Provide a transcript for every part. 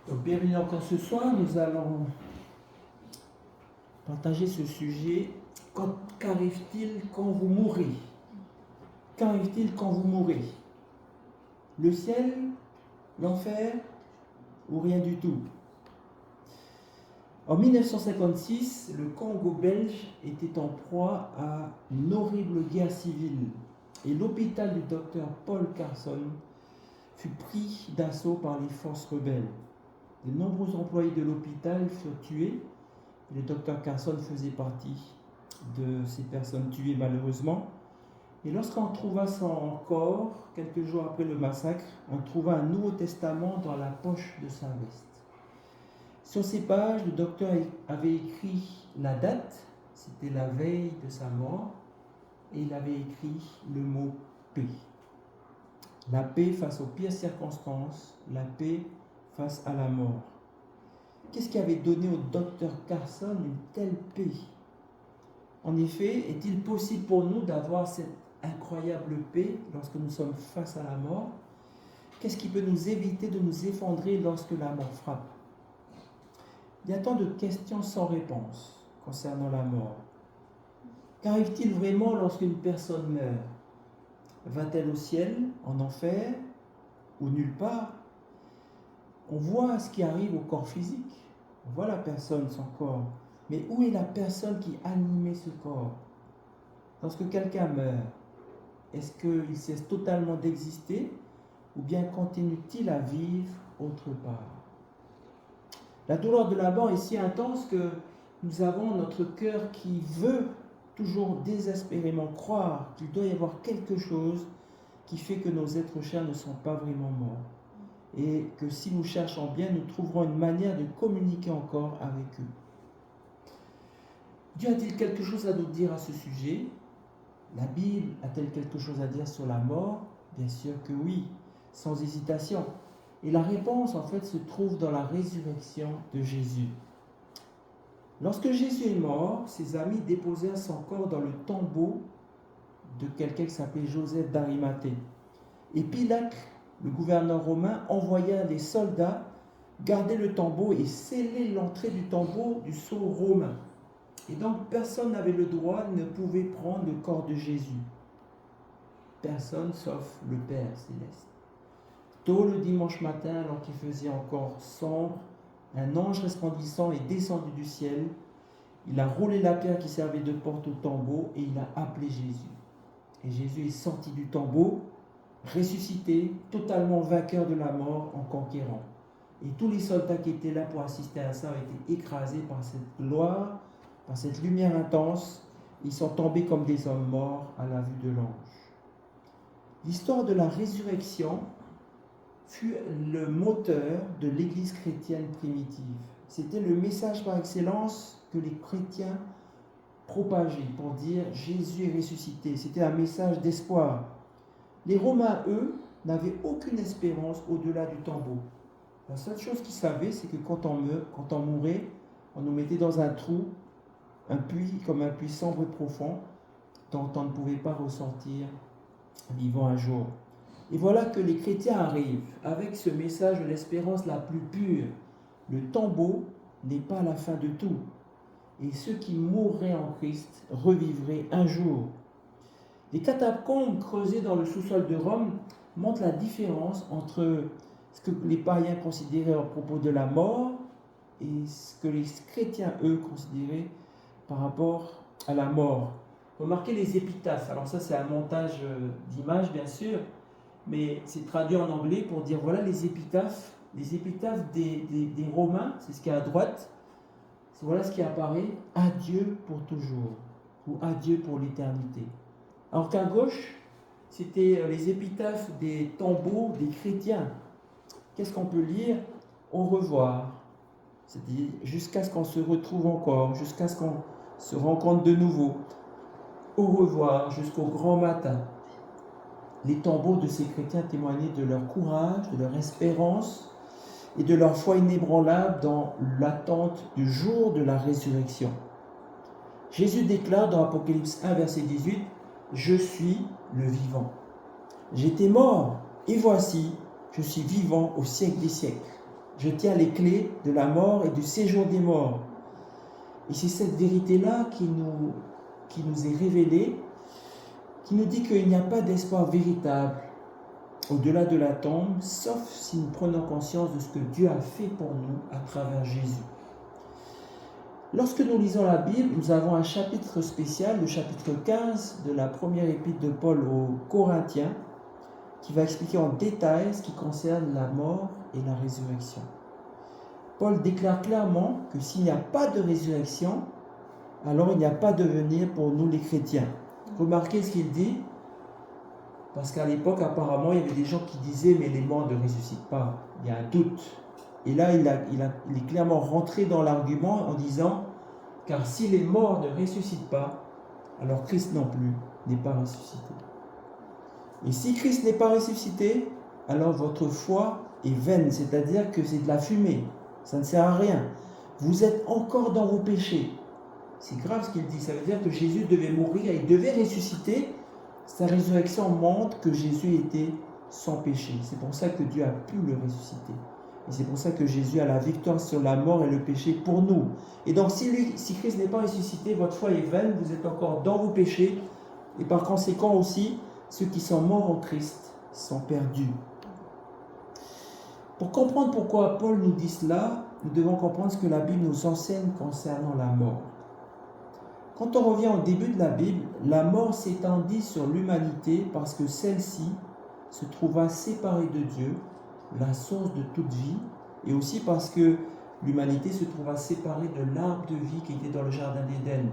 Donc, bienvenue encore ce soir. Nous allons partager ce sujet. Qu'arrive-t-il quand vous mourrez? Qu'arrive-t-il quand vous mourrez? Le ciel, l'enfer ou rien du tout? En 1956, le Congo belge était en proie à une horrible guerre civile et l'hôpital du docteur Paul Carson fut pris d'assaut par les forces rebelles. De nombreux employés de l'hôpital furent tués. Le docteur Carson faisait partie de ces personnes tuées malheureusement. Et lorsqu'on trouva son corps, quelques jours après le massacre, on trouva un Nouveau Testament dans la poche de sa veste. Sur ces pages, le docteur avait écrit la date, c'était la veille de sa mort, et il avait écrit le mot paix. La paix face aux pires circonstances, la paix face à la mort. Qu'est-ce qui avait donné au docteur Carson une telle paix? En effet, est-il possible pour nous d'avoir cette incroyable paix lorsque nous sommes face à la mort? Qu'est-ce qui peut nous éviter de nous effondrer lorsque la mort frappe? Il y a tant de questions sans réponse concernant la mort. Qu'arrive-t-il vraiment lorsqu'une personne meurt? Va-t-elle au ciel, en enfer ou nulle part? On voit ce qui arrive au corps physique. On voit la personne, son corps. Mais où est la personne qui animait ce corps? Lorsque quelqu'un meurt, est-ce qu'il cesse totalement d'exister ou bien continue-t-il à vivre autre part? La douleur de la mort est si intense que nous avons notre cœur qui veut toujours désespérément croire qu'il doit y avoir quelque chose qui fait que nos êtres chers ne sont pas vraiment morts. Et que si nous cherchons bien, nous trouverons une manière de communiquer encore avec eux. Dieu a-t-il quelque chose à nous dire à ce sujet? La Bible a-t-elle quelque chose à dire sur la mort? Bien sûr que oui, sans hésitation. Et la réponse, en fait, se trouve dans la résurrection de Jésus. Lorsque Jésus est mort, ses amis déposèrent son corps dans le tombeau de quelqu'un qui s'appelait Joseph d'Arimathée. Et Pilate, le gouverneur romain, envoya des soldats garder le tombeau et sceller l'entrée du tombeau du sceau romain. Et donc personne n'avait le droit, ne pouvait prendre le corps de Jésus. Personne sauf le Père céleste. Tôt le dimanche matin, alors qu'il faisait encore sombre, un ange resplendissant est descendu du ciel. Il a roulé la pierre qui servait de porte au tombeau et il a appelé Jésus. Et Jésus est sorti du tombeau, ressuscité, totalement vainqueur de la mort en conquérant. Et tous les soldats qui étaient là pour assister à ça ont été écrasés par cette gloire, par cette lumière intense. Ils sont tombés comme des hommes morts à la vue de l'ange. L'histoire de la résurrection fut le moteur de l'Église chrétienne primitive. C'était le message par excellence que les chrétiens propageaient pour dire Jésus est ressuscité. C'était un message d'espoir. Les Romains, eux, n'avaient aucune espérance au-delà du tombeau. La seule chose qu'ils savaient, c'est que quand on mourait, on nous mettait dans un trou, un puits, comme un puits sombre et profond, dont on ne pouvait pas ressortir vivant un jour. Et voilà que les chrétiens arrivent avec ce message de l'espérance la plus pure. Le tombeau n'est pas la fin de tout. Et ceux qui mourraient en Christ revivraient un jour. Les catacombes creusées dans le sous-sol de Rome montrent la différence entre ce que les païens considéraient à propos de la mort et ce que les chrétiens, eux, considéraient par rapport à la mort. Remarquez les épitaphes. Alors ça, c'est un montage d'images, bien sûr, mais c'est traduit en anglais pour dire voilà les épitaphes des Romains, c'est ce qui est à droite, voilà ce qui apparaît, adieu pour toujours, ou adieu pour l'éternité. Alors qu'à gauche, c'était les épitaphes des tombeaux des chrétiens. Qu'est-ce qu'on peut lire? Au revoir, c'est-à-dire jusqu'à ce qu'on se retrouve encore, jusqu'à ce qu'on se rencontre de nouveau. Au revoir, jusqu'au grand matin. Les tombeaux de ces chrétiens témoignaient de leur courage, de leur espérance et de leur foi inébranlable dans l'attente du jour de la résurrection. Jésus déclare dans Apocalypse 1, verset 18, « Je suis le vivant. J'étais mort, et voici, Je suis vivant au siècle des siècles. Je tiens les clés de la mort et du séjour des morts. Et c'est cette vérité-là qui nous est révélée, qui nous dit qu'il n'y a pas d'espoir véritable au-delà de la tombe, sauf si nous prenons conscience de ce que Dieu a fait pour nous à travers Jésus. Lorsque nous lisons la Bible, nous avons un chapitre spécial, le chapitre 15 de la première épître de Paul aux Corinthiens, qui va expliquer en détail ce qui concerne la mort et la résurrection. Paul déclare clairement que s'il n'y a pas de résurrection, alors il n'y a pas de venir pour nous les chrétiens. Remarquez ce qu'il dit, parce qu'à l'époque, apparemment, il y avait des gens qui disaient « mais les morts ne ressuscitent pas ». Il y a un doute. Et là, il est clairement rentré dans l'argument en disant « car si les morts ne ressuscitent pas, alors Christ non plus n'est pas ressuscité. Et si Christ n'est pas ressuscité, alors votre foi est vaine, c'est-à-dire que c'est de la fumée, ça ne sert à rien. Vous êtes encore dans vos péchés. » C'est grave ce qu'il dit, ça veut dire que Jésus devait mourir, il devait ressusciter. Sa résurrection montre que Jésus était sans péché. C'est pour ça que Dieu a pu le ressusciter. Et c'est pour ça que Jésus a la victoire sur la mort et le péché pour nous. Et donc si Christ n'est pas ressuscité, votre foi est vaine, vous êtes encore dans vos péchés. Et par conséquent aussi, ceux qui sont morts en Christ sont perdus. Pour comprendre pourquoi Paul nous dit cela, nous devons comprendre ce que la Bible nous enseigne concernant la mort. Quand on revient au début de la Bible, la mort s'étendit sur l'humanité parce que celle-ci se trouva séparée de Dieu, la source de toute vie, et aussi parce que l'humanité se trouva séparée de l'arbre de vie qui était dans le jardin d'Éden.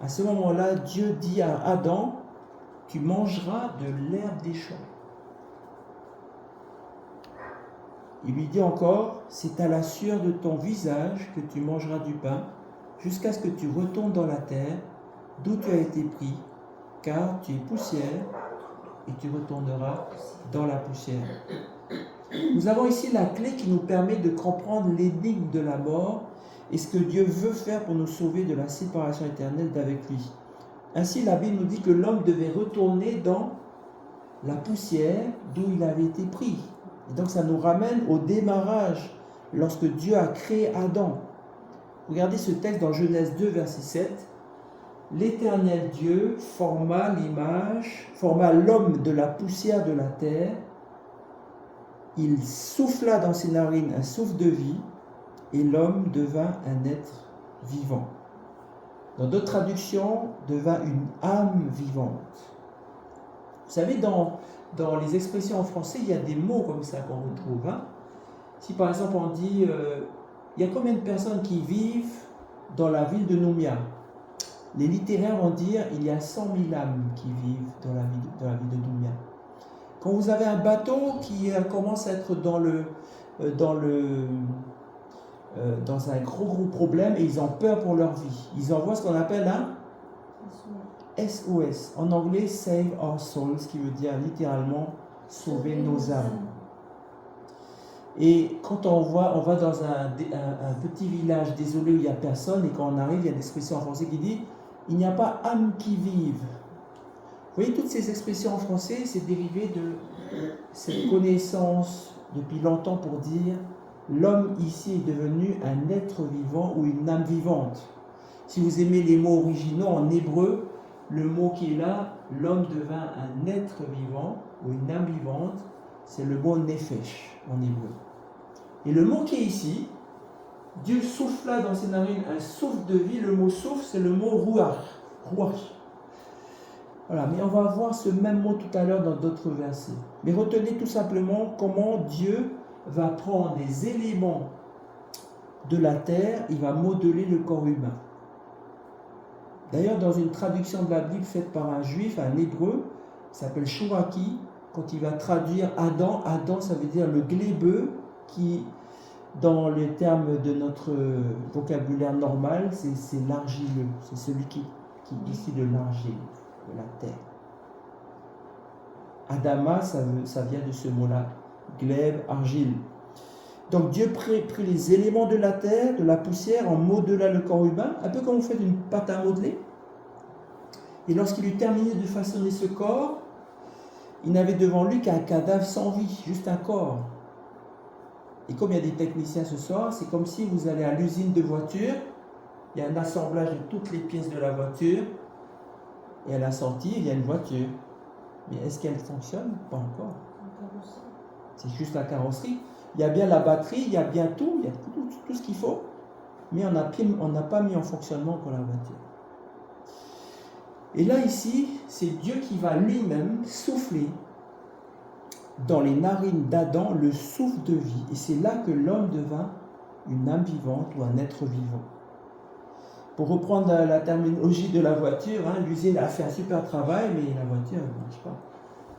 À ce moment-là, Dieu dit à Adam, « Tu mangeras de l'herbe des champs. » Il lui dit encore, « C'est à la sueur de ton visage que tu mangeras du pain, jusqu'à ce que tu retournes dans la terre, d'où tu as été pris, car tu es poussière, et tu retourneras dans la poussière. » Nous avons ici la clé qui nous permet de comprendre l'énigme de la mort et ce que Dieu veut faire pour nous sauver de la séparation éternelle d'avec lui. Ainsi, la Bible nous dit que l'homme devait retourner dans la poussière d'où il avait été pris. Et donc ça nous ramène au démarrage, lorsque Dieu a créé Adam. Regardez ce texte dans Genèse 2, verset 7. « L'Éternel Dieu forma l'homme de la poussière de la terre. Il souffla dans ses narines un souffle de vie, et l'homme devint un être vivant. » Dans d'autres traductions, devint une âme vivante. Vous savez, dans les expressions en français, il y a des mots comme ça qu'on retrouve. Hein? Si par exemple on dit il y a combien de personnes qui vivent dans la ville de Nouméa? Les littéraires vont dire il y a 100 000 âmes qui vivent dans la ville de Nouméa. Quand vous avez un bateau qui commence à être dans un gros problème et ils ont peur pour leur vie, ils envoient ce qu'on appelle un SOS, en anglais Save Our Souls, ce qui veut dire littéralement sauver nos âmes. Et quand on va dans un petit village désolé où il n'y a personne, et quand on arrive, il y a une expression en français qui dit « il n'y a pas âme qui vive ». Vous voyez, toutes ces expressions en français, c'est dérivé de cette connaissance depuis longtemps pour dire l'homme ici est devenu un être vivant ou une âme vivante. Si vous aimez les mots originaux en hébreu, le mot qui est là, l'homme devint un être vivant ou une âme vivante, c'est le mot nefesh en hébreu. Et le mot qui est ici, Dieu souffla dans ses narines un souffle de vie. Le mot souffle, c'est le mot ruach. Voilà, mais on va voir ce même mot tout à l'heure dans d'autres versets. Mais retenez tout simplement comment Dieu va prendre des éléments de la terre, il va modeler le corps humain. D'ailleurs, dans une traduction de la Bible faite par un juif, un hébreu, qui s'appelle Chouraki, quand il va traduire Adam, Adam ça veut dire le glébeux, qui, dans les termes de notre vocabulaire normal, c'est l'argileux, c'est celui qui ici de l'argile, de la terre. Adama, ça vient de ce mot-là, glaive, argile. Donc Dieu prit les éléments de la terre, de la poussière, en modela le corps humain, un peu comme vous faites une pâte à modeler. Et lorsqu'il eut terminé de façonner ce corps, il n'avait devant lui qu'un cadavre sans vie, juste un corps. Et comme il y a des techniciens ce soir, c'est comme si vous allez à l'usine de voiture, il y a un assemblage de toutes les pièces de la voiture, et à la sortie, il y a une voiture. Mais est-ce qu'elle fonctionne? Pas encore. C'est juste la carrosserie. Il y a bien la batterie, il y a bien tout, il y a tout ce qu'il faut, mais on n'a pas mis en fonctionnement encore la voiture. Et là, ici, c'est Dieu qui va lui-même souffler dans les narines d'Adam le souffle de vie. Et c'est là que l'homme devint une âme vivante ou un être vivant. Pour reprendre la terminologie de la voiture, l'usine a fait un super travail, mais la voiture ne marche pas.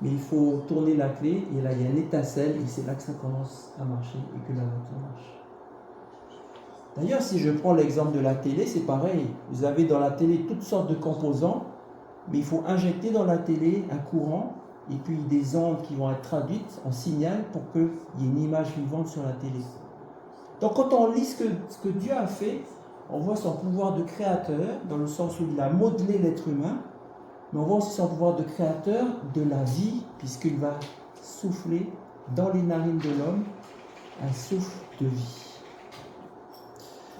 Mais il faut tourner la clé, et là il y a une étincelle, et c'est là que ça commence à marcher, et que la voiture marche. D'ailleurs, si je prends l'exemple de la télé, c'est pareil. Vous avez dans la télé toutes sortes de composants, mais il faut injecter dans la télé un courant, et puis des ondes qui vont être traduites en signal pour qu'il y ait une image vivante sur la télé. Donc quand on lit ce que Dieu a fait, on voit son pouvoir de créateur, dans le sens où il a modelé l'être humain, mais on voit aussi son pouvoir de créateur de la vie, puisqu'il va souffler dans les narines de l'homme un souffle de vie.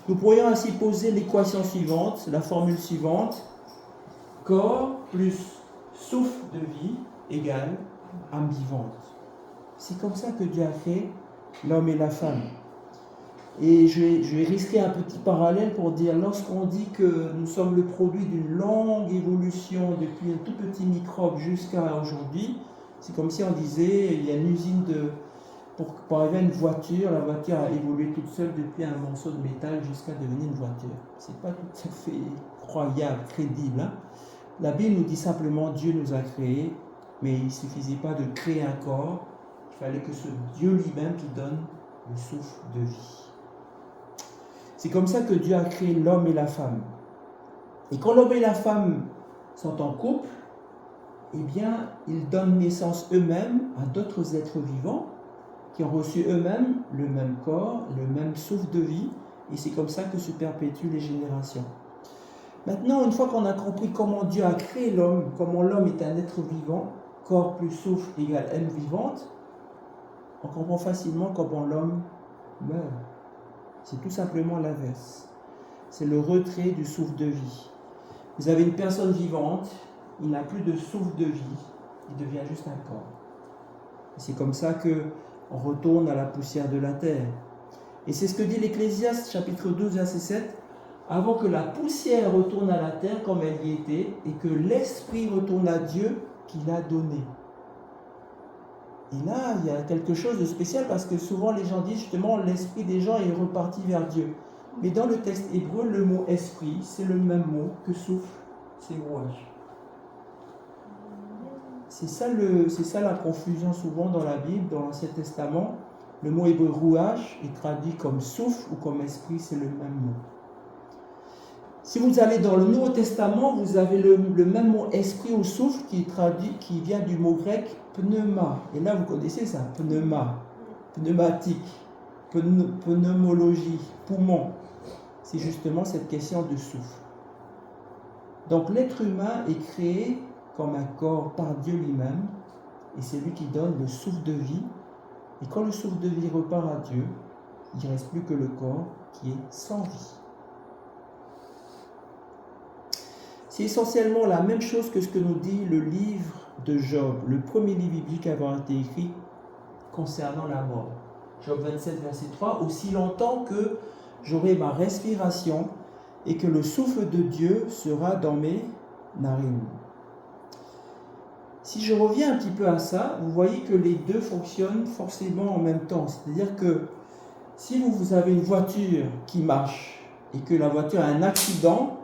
Nous pourrions ainsi poser l'équation suivante, la formule suivante: corps plus souffle de vie égale âme vivante. C'est comme ça que Dieu a fait l'homme et la femme. Et je vais risquer un petit parallèle pour dire, lorsqu'on dit que nous sommes le produit d'une longue évolution depuis un tout petit microbe jusqu'à aujourd'hui, c'est comme si on disait, il y a une usine pour arriver à une voiture, la voiture a évolué toute seule depuis un morceau de métal jusqu'à devenir une voiture. C'est pas tout à fait croyable, crédible. La Bible nous dit simplement Dieu nous a créés, mais il ne suffisait pas de créer un corps, il fallait que ce Dieu lui-même qui donne le souffle de vie. C'est comme ça que Dieu a créé l'homme et la femme. Et quand l'homme et la femme sont en couple, eh bien, ils donnent naissance eux-mêmes à d'autres êtres vivants qui ont reçu eux-mêmes le même corps, le même souffle de vie, et c'est comme ça que se perpétuent les générations. Maintenant, une fois qu'on a compris comment Dieu a créé l'homme, comment l'homme est un être vivant, corps plus souffle égale âme vivante, on comprend facilement comment l'homme meurt. C'est tout simplement l'inverse. C'est le retrait du souffle de vie. Vous avez une personne vivante, il n'a plus de souffle de vie, il devient juste un corps. C'est comme ça qu'on retourne à la poussière de la terre. Et c'est ce que dit l'Ecclésiaste, chapitre 12, verset 7, avant que la poussière retourne à la terre comme elle y était, et que l'esprit retourne à Dieu qui l'a donné. Et là, il y a quelque chose de spécial parce que souvent les gens disent justement l'esprit des gens est reparti vers Dieu. Mais dans le texte hébreu, le mot esprit, c'est le même mot que souffle, c'est rouage. C'est ça la confusion souvent dans la Bible, dans l'Ancien Testament. Le mot hébreu rouage est traduit comme souffle ou comme esprit, c'est le même mot. Si vous allez dans le Nouveau Testament, vous avez le même mot esprit ou souffle qui vient du mot grec pneuma. Et là, vous connaissez ça, pneuma, pneumatique, pneumologie, poumon. C'est justement cette question de souffle. Donc l'être humain est créé comme un corps par Dieu lui-même, et c'est lui qui donne le souffle de vie. Et quand le souffle de vie repart à Dieu, il ne reste plus que le corps qui est sans vie. C'est essentiellement la même chose que ce que nous dit le livre de Job, le premier livre biblique à avoir été écrit concernant la mort. Job 27, verset 3, « Aussi longtemps que j'aurai ma respiration et que le souffle de Dieu sera dans mes narines. » Si je reviens un petit peu à ça, vous voyez que les deux fonctionnent forcément en même temps. C'est-à-dire que si vous avez une voiture qui marche et que la voiture a un accident,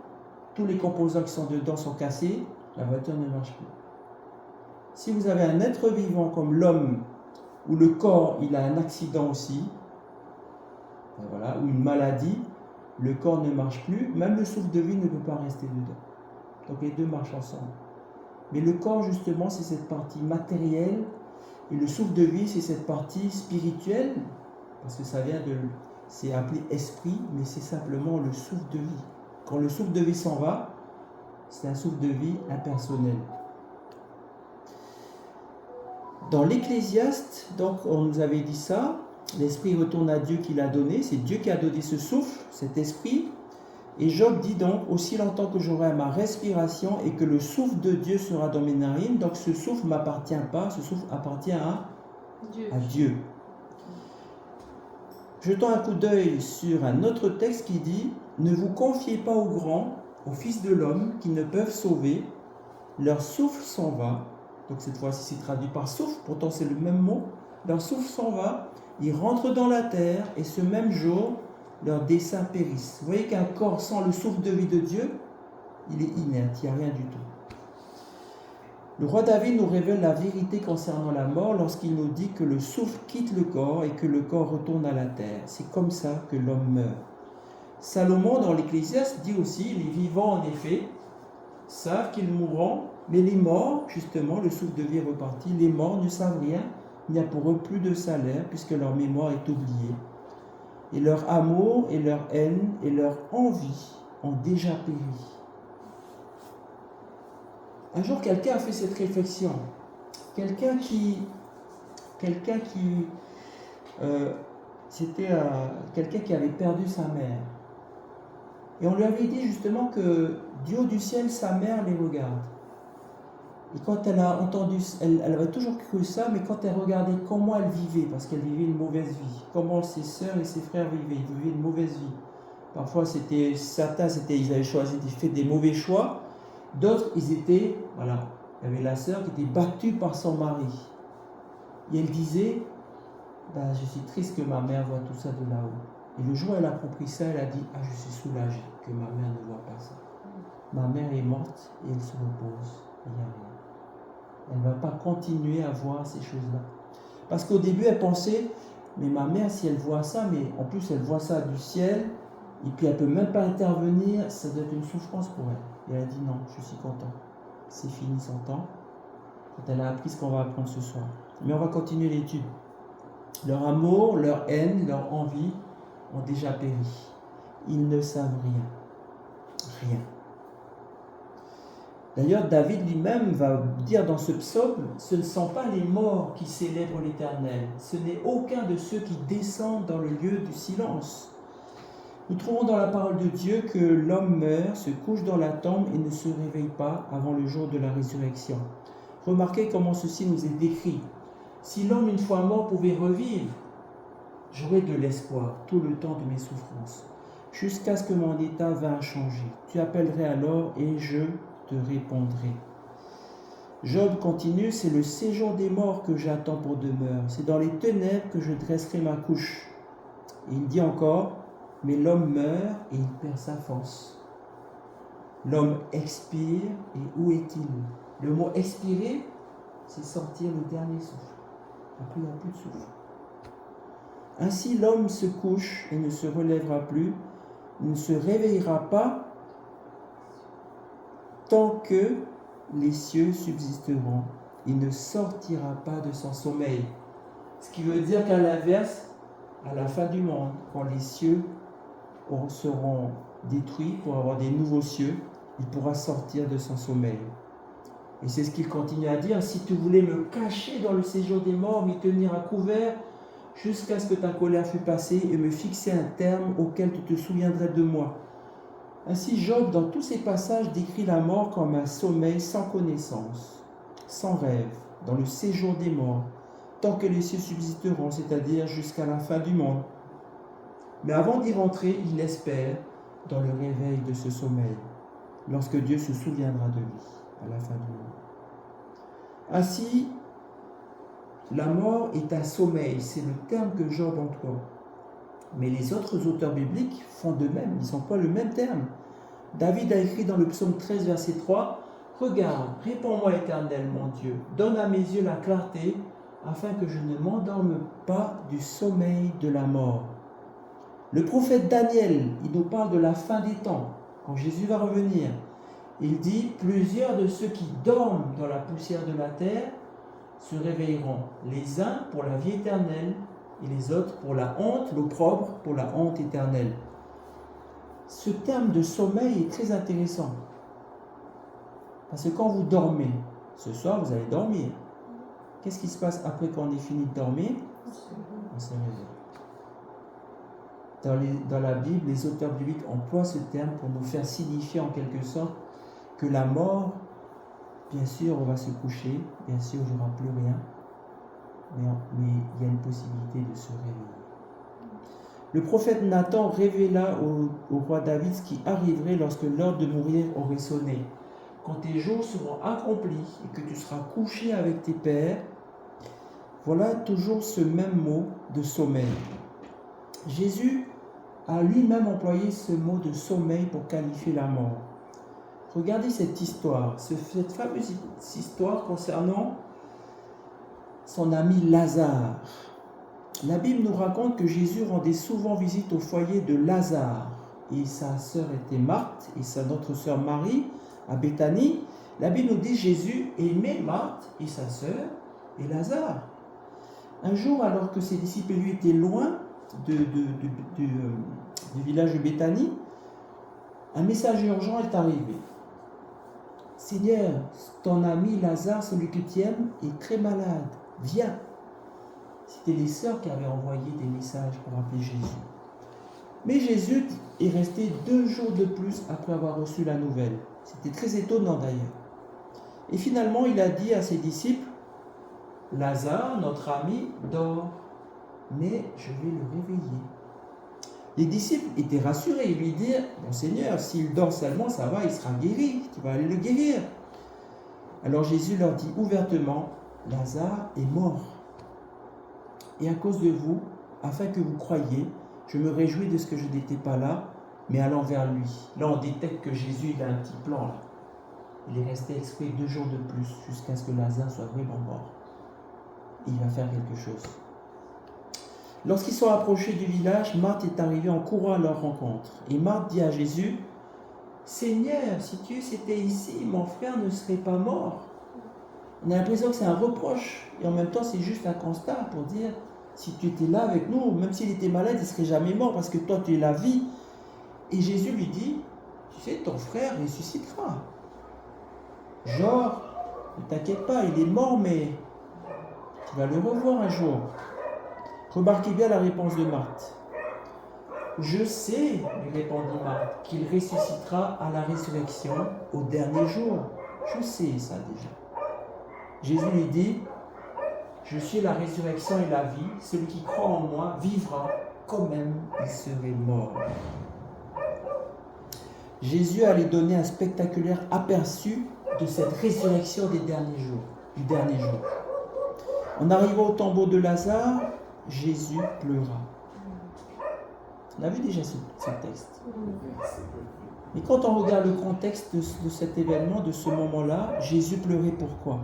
tous les composants qui sont dedans sont cassés, la voiture ne marche plus. Si vous avez un être vivant comme l'homme, où le corps il a un accident aussi, voilà, ou une maladie, le corps ne marche plus, même le souffle de vie ne peut pas rester dedans. Donc les deux marchent ensemble. Mais le corps justement c'est cette partie matérielle, et le souffle de vie c'est cette partie spirituelle, parce que c'est appelé esprit, mais c'est simplement le souffle de vie. Quand le souffle de vie s'en va, c'est un souffle de vie impersonnel. Dans l'Ecclésiaste, donc on nous avait dit ça, l'esprit retourne à Dieu qui l'a donné, c'est Dieu qui a donné ce souffle, cet esprit. Et Job dit donc, aussi longtemps que j'aurai ma respiration et que le souffle de Dieu sera dans mes narines, donc ce souffle ne m'appartient pas, ce souffle appartient à Dieu. Jetons un coup d'œil sur un autre texte qui dit, ne vous confiez pas aux grands, aux fils de l'homme, qui ne peuvent sauver, leur souffle s'en va. Donc cette fois-ci c'est traduit par souffle, pourtant c'est le même mot. Leur souffle s'en va, ils rentrent dans la terre et ce même jour, leurs desseins périssent. Vous voyez qu'un corps sans le souffle de vie de Dieu, il est inerte, il n'y a rien du tout. Le roi David nous révèle la vérité concernant la mort lorsqu'il nous dit que le souffle quitte le corps et que le corps retourne à la terre. C'est comme ça que l'homme meurt. Salomon dans l'Ecclésiaste dit aussi, les vivants en effet savent qu'ils mourront, mais les morts, justement, le souffle de vie est reparti, les morts ne savent rien, il n'y a pour eux plus de salaire puisque leur mémoire est oubliée. Et leur amour et leur haine et leur envie ont déjà péri. Un jour, quelqu'un a fait cette réflexion. Quelqu'un qui avait perdu sa mère. Et on lui avait dit justement que du haut du ciel, sa mère les regarde. Et quand elle a entendu, elle avait toujours cru ça, mais quand elle regardait comment elle vivait, parce qu'elle vivait une mauvaise vie, comment ses sœurs et ses frères vivaient, ils vivaient une mauvaise vie. Parfois, certains ils avaient choisi, ils fait des mauvais choix. D'autres, il y avait la sœur qui était battue par son mari. Et elle disait, je suis triste que ma mère voit tout ça de là-haut. Et le jour où elle a compris ça, elle a dit, je suis soulagée que ma mère ne voit pas ça. Ma mère est morte et elle se repose. Il n'y a rien. Elle ne va pas continuer à voir ces choses-là. Parce qu'au début, elle pensait, mais ma mère, si elle voit ça, mais en plus elle voit ça du ciel, et puis elle ne peut même pas intervenir, ça doit être une souffrance pour elle. Et elle a dit, non, je suis content. C'est fini son temps. Quand elle a appris ce qu'on va apprendre ce soir. Mais on va continuer l'étude. Leur amour, leur haine, leur envie ont déjà péri. Ils ne savent rien. Rien. D'ailleurs, David lui-même va dire dans ce psaume, ce ne sont pas les morts qui célèbrent l'Éternel, ce n'est aucun de ceux qui descendent dans le lieu du silence. Nous trouvons dans la parole de Dieu que l'homme meurt, se couche dans la tombe et ne se réveille pas avant le jour de la résurrection. Remarquez comment ceci nous est décrit. Si l'homme, une fois mort, pouvait revivre, j'aurais de l'espoir tout le temps de mes souffrances, jusqu'à ce que mon état vînt changer. Tu appellerais alors et je te répondrai. Job continue, c'est le séjour des morts que j'attends pour demeure. C'est dans les ténèbres que je dresserai ma couche. Et il dit encore, mais l'homme meurt et il perd sa force. L'homme expire et où est-il? Le mot expirer, c'est sortir le dernier souffle. Après, il n'y a plus de souffle. Ainsi, l'homme se couche et ne se relèvera plus, ne se réveillera pas tant que les cieux subsisteront. Il ne sortira pas de son sommeil. Ce qui veut dire qu'à l'inverse, à la fin du monde, quand les cieux seront détruits pour avoir des nouveaux cieux, il pourra sortir de son sommeil. Et c'est ce qu'il continue à dire, si tu voulais me cacher dans le séjour des morts, m'y tenir à couvert, jusqu'à ce que ta colère fût passée et me fixer un terme auquel tu te souviendrais de moi. Ainsi, Job, dans tous ses passages, décrit la mort comme un sommeil sans connaissance, sans rêve, dans le séjour des morts, tant que les cieux subsisteront, c'est-à-dire jusqu'à la fin du monde. Mais avant d'y rentrer, il espère dans le réveil de ce sommeil, lorsque Dieu se souviendra de lui à la fin du monde. Ainsi, la mort est un sommeil, c'est le terme que Job emploie. Mais les autres auteurs bibliques font de même, ils n'emploient le même terme. David a écrit dans le psaume 13, verset 3, « Regarde, réponds-moi Éternel, mon Dieu, donne à mes yeux la clarté, afin que je ne m'endorme pas du sommeil de la mort. » Le prophète Daniel, il nous parle de la fin des temps, quand Jésus va revenir. Il dit, « Plusieurs de ceux qui dorment dans la poussière de la terre se réveilleront, les uns pour la vie éternelle, et les autres pour la honte, l'opprobre, pour la honte éternelle. » Ce terme de sommeil est très intéressant. Parce que quand vous dormez, ce soir vous allez dormir. qu'est-ce qui se passe après qu'on ait fini de dormir? On se réveille. Dans la Bible, les auteurs bibliques emploient ce terme pour nous faire signifier en quelque sorte que la mort, bien sûr, on va se coucher, bien sûr, il n'y aura plus rien, mais il y a une possibilité de se réveiller. Le prophète Nathan révéla au roi David ce qui arriverait lorsque l'heure de mourir aurait sonné. Quand tes jours seront accomplis et que tu seras couché avec tes pères, voilà toujours ce même mot de sommeil. Jésus a lui-même employé ce mot de sommeil pour qualifier la mort. Regardez cette histoire, cette fameuse histoire concernant son ami Lazare. La Bible nous raconte que Jésus rendait souvent visite au foyer de Lazare et sa sœur était Marthe et notre sœur Marie à Béthanie. La Bible nous dit que Jésus aimait Marthe et sa sœur et Lazare. Un jour, alors que ses disciples lui étaient loin du village de Béthanie, un message urgent est arrivé. Seigneur, ton ami Lazare, celui que tu aimes, est très malade. Viens. C'était les sœurs qui avaient envoyé des messages pour appeler Jésus. Mais Jésus est resté 2 jours de plus après avoir reçu la nouvelle. C'était très étonnant d'ailleurs. Et finalement, il a dit à ses disciples, Lazare, notre ami, dort, mais je vais le réveiller. Les disciples étaient rassurés. Ils lui dirent, bon Seigneur, s'il dort seulement, ça va, il sera guéri. Tu vas aller le guérir. Alors Jésus leur dit ouvertement, Lazare est mort. Et à cause de vous, afin que vous croyiez, je me réjouis de ce que je n'étais pas là, mais allant vers lui. Là, on détecte que Jésus, il a un petit plan là. Il est resté exprès 2 jours de plus, jusqu'à ce que Lazare soit vraiment mort. Et il va faire quelque chose. Lorsqu'ils sont approchés du village, Marthe est arrivée en courant à leur rencontre. Et Marthe dit à Jésus, Seigneur, si tu étais ici, mon frère ne serait pas mort. On a l'impression que c'est un reproche, et en même temps c'est juste un constat pour dire, si tu étais là avec nous, même s'il était malade, il ne serait jamais mort, parce que toi tu es la vie. Et Jésus lui dit, tu sais, ton frère ressuscitera. Genre, ne t'inquiète pas, il est mort, mais tu vas le revoir un jour. Remarquez bien la réponse de Marthe. Je sais, lui répondit Marthe, qu'il ressuscitera à la résurrection au dernier jour. Je sais ça déjà. Jésus lui dit, je suis la résurrection et la vie. Celui qui croit en moi vivra quand même il serait mort. Jésus allait donner un spectaculaire aperçu de cette résurrection du dernier jour. En arrivant au tombeau de Lazare, Jésus pleura. On a vu déjà ce texte. Mais quand on regarde le contexte de cet événement, de ce moment-là, Jésus pleurait pourquoi?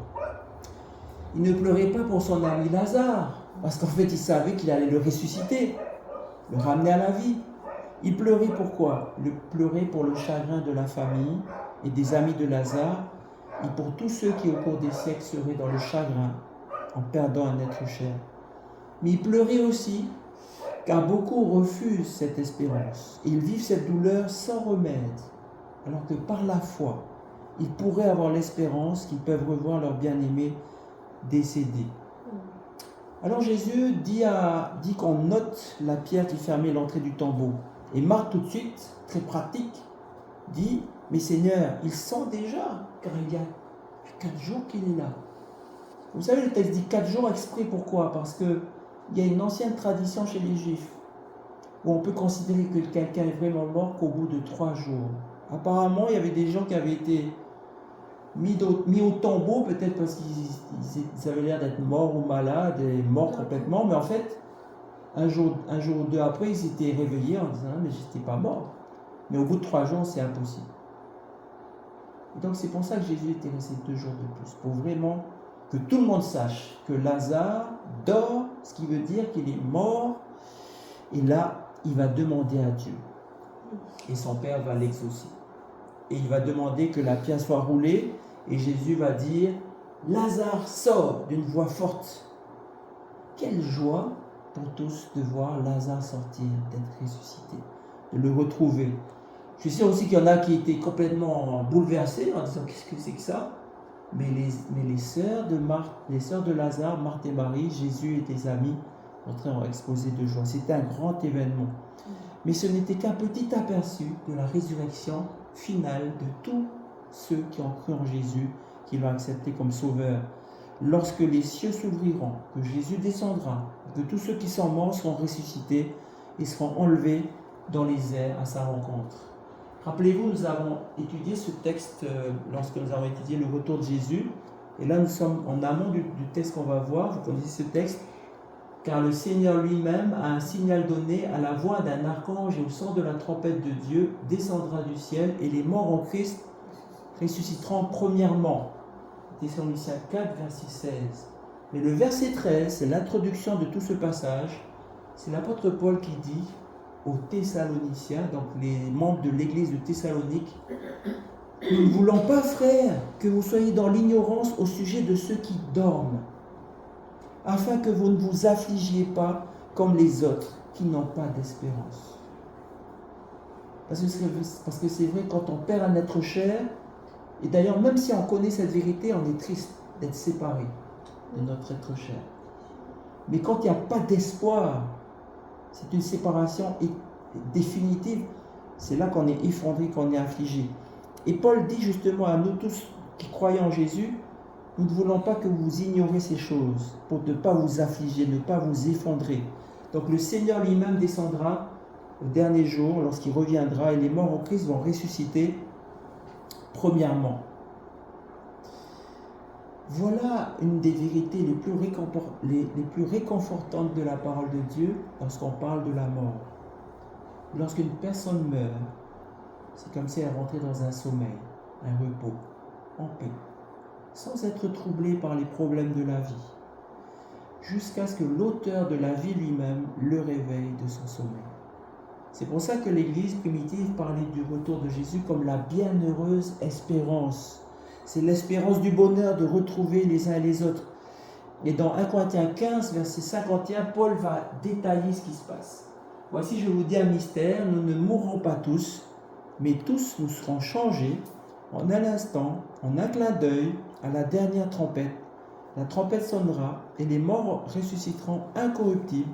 Il ne pleurait pas pour son ami Lazare, parce qu'en fait il savait qu'il allait le ressusciter, le ramener à la vie. Il pleurait pourquoi? Il pleurait pour le chagrin de la famille et des amis de Lazare, et pour tous ceux qui au cours des siècles seraient dans le chagrin en perdant un être cher. Mais il pleurait aussi, car beaucoup refusent cette espérance. Ils vivent cette douleur sans remède, alors que par la foi, ils pourraient avoir l'espérance qu'ils peuvent revoir leur bien-aimé décédé. Alors Jésus dit qu'on note la pierre qui fermait l'entrée du tombeau. Et Marthe tout de suite, très pratique, dit, mais Seigneur, il sent déjà, car il y a 4 jours qu'il est là. Vous savez, le texte dit 4 jours exprès, pourquoi? Parce qu'il y a une ancienne tradition chez les Juifs, où on peut considérer que quelqu'un est vraiment mort qu'au bout de 3 jours. Apparemment, il y avait des gens qui avaient été mis au tombeau, peut-être parce qu'ils avaient l'air d'être morts ou malades, et morts complètement, mais en fait, un jour ou 2 après, ils s'étaient réveillés en disant, mais je n'étais pas mort. Mais au bout de 3 jours, c'est impossible. Et donc c'est pour ça que Jésus était resté 2 jours de plus, pour vraiment que tout le monde sache que Lazare dort, ce qui veut dire qu'il est mort, et là, il va demander à Dieu. Et son Père va l'exaucer. Et il va demander que la pierre soit roulée, et Jésus va dire, Lazare sort, d'une voix forte. Quelle joie pour tous de voir Lazare sortir, d'être ressuscité, de le retrouver. Je suis sûr aussi qu'il y en a qui étaient complètement bouleversés en disant, qu'est-ce que c'est que ça? mais les sœurs de Lazare, Marthe et Marie, Jésus et tes amis, ont exposé de joie. C'était un grand événement. Mais ce n'était qu'un petit aperçu de la résurrection finale de tous ceux qui ont cru en Jésus, qui l'ont accepté comme sauveur. Lorsque les cieux s'ouvriront, que Jésus descendra, que tous ceux qui sont morts seront ressuscités et seront enlevés dans les airs à sa rencontre. Rappelez-vous, nous avons étudié ce texte lorsque nous avons étudié le retour de Jésus. Et là, nous sommes en amont du texte qu'on va voir. Vous connaissez ce texte. Car le Seigneur lui-même a un signal donné à la voix d'un archange et au son de la trompette de Dieu descendra du ciel et les morts en Christ ressusciteront premièrement. Thessaloniciens 4, verset 16. Mais le verset 13, c'est l'introduction de tout ce passage. C'est l'apôtre Paul qui dit aux Thessaloniciens, donc les membres de l'église de Thessalonique, « Nous ne voulons pas, frères, que vous soyez dans l'ignorance au sujet de ceux qui dorment, afin que vous ne vous affligiez pas comme les autres qui n'ont pas d'espérance. » Parce que c'est vrai, quand on perd un être cher, et d'ailleurs même si on connaît cette vérité, on est triste d'être séparé de notre être cher. Mais quand il n'y a pas d'espoir, c'est une séparation définitive, c'est là qu'on est effondré, qu'on est affligé. Et Paul dit justement à nous tous qui croyons en Jésus, nous ne voulons pas que vous ignoriez ces choses, pour ne pas vous affliger, ne pas vous effondrer. Donc le Seigneur lui-même descendra au dernier jour, lorsqu'il reviendra, et les morts en Christ vont ressusciter premièrement. Voilà une des vérités les plus réconfortantes de la parole de Dieu lorsqu'on parle de la mort. Lorsqu'une personne meurt, c'est comme si elle rentrait dans un sommeil, un repos, en paix, sans être troublée par les problèmes de la vie, jusqu'à ce que l'auteur de la vie lui-même le réveille de son sommeil. C'est pour ça que l'Église primitive parlait du retour de Jésus comme la bienheureuse espérance. C'est l'espérance du bonheur de retrouver les uns et les autres. Et dans 1 Corinthiens 15, verset 51, Paul va détailler ce qui se passe. Voici, je vous dis un mystère, nous ne mourrons pas tous, mais tous nous serons changés en un instant, en un clin d'œil, à la dernière trompette. La trompette sonnera et les morts ressusciteront incorruptibles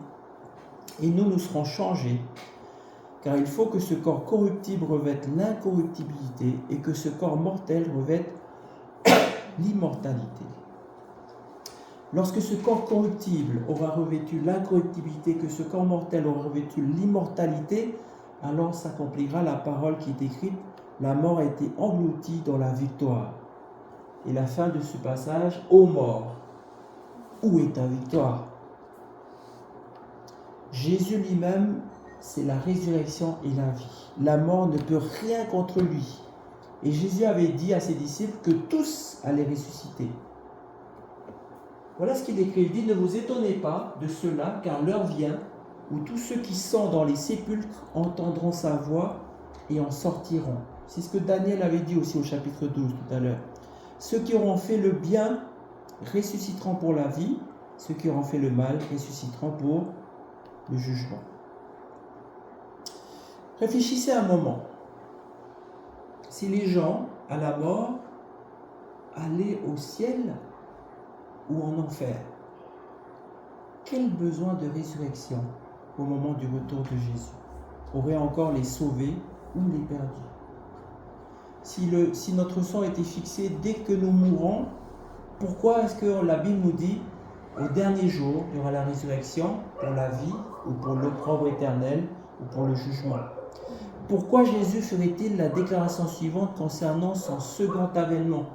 et nous serons changés. Car il faut que ce corps corruptible revête l'incorruptibilité et que ce corps mortel revête l'immortalité. Lorsque ce corps corruptible aura revêtu l'incorruptibilité, que ce corps mortel aura revêtu l'immortalité, alors s'accomplira la parole qui est écrite, la mort a été engloutie dans la victoire. Et la fin de ce passage, ô mort, où est ta victoire? Jésus lui-même, c'est la résurrection et la vie. La mort ne peut rien contre lui. Et Jésus avait dit à ses disciples que tous allaient ressusciter. Voilà ce qu'il écrit. Il dit, ne vous étonnez pas de cela, car l'heure vient où tous ceux qui sont dans les sépulcres entendront sa voix et en sortiront. C'est ce que Daniel avait dit aussi au chapitre 12 tout à l'heure. Ceux qui auront fait le bien ressusciteront pour la vie, ceux qui auront fait le mal ressusciteront pour le jugement. Réfléchissez un moment. Si les gens, à la mort, allaient au ciel ou en enfer, quel besoin de résurrection au moment du retour de Jésus aurait encore les sauvés ou les perdus? Si notre sang était fixé dès que nous mourrons, pourquoi est-ce que la Bible nous dit au dernier jour, il y aura la résurrection pour la vie ou pour l'opprobre éternel ou pour le jugement? Pourquoi Jésus ferait-il la déclaration suivante concernant son second avènement?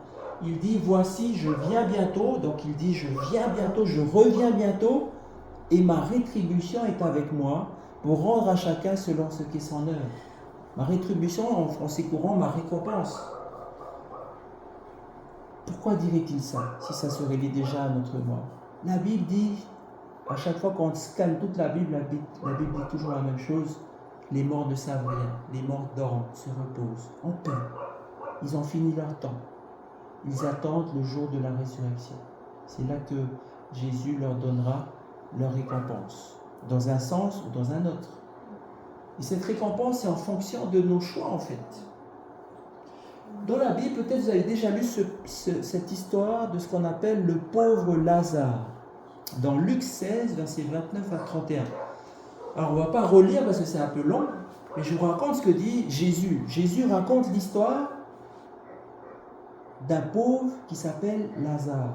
Il dit, voici, je viens bientôt. Donc il dit, je viens bientôt, je reviens bientôt, et ma rétribution est avec moi pour rendre à chacun selon ce qu'est son œuvre. Ma rétribution, en français courant, ma récompense. Pourquoi dirait-il ça, si ça se révélait déjà à notre mort? La Bible dit, à chaque fois qu'on scanne toute la Bible dit toujours la même chose. Les morts ne savent rien, les morts dorment, se reposent, en paix. Ils ont fini leur temps. Ils attendent le jour de la résurrection. C'est là que Jésus leur donnera leur récompense, dans un sens ou dans un autre. Et cette récompense est en fonction de nos choix, en fait. Dans la Bible, peut-être vous avez déjà lu cette histoire de ce qu'on appelle le pauvre Lazare. Dans Luc 16, versets 29 à 31. Alors on ne va pas relire parce que c'est un peu long, mais je vous raconte ce que dit Jésus. Jésus raconte l'histoire d'un pauvre qui s'appelle Lazare.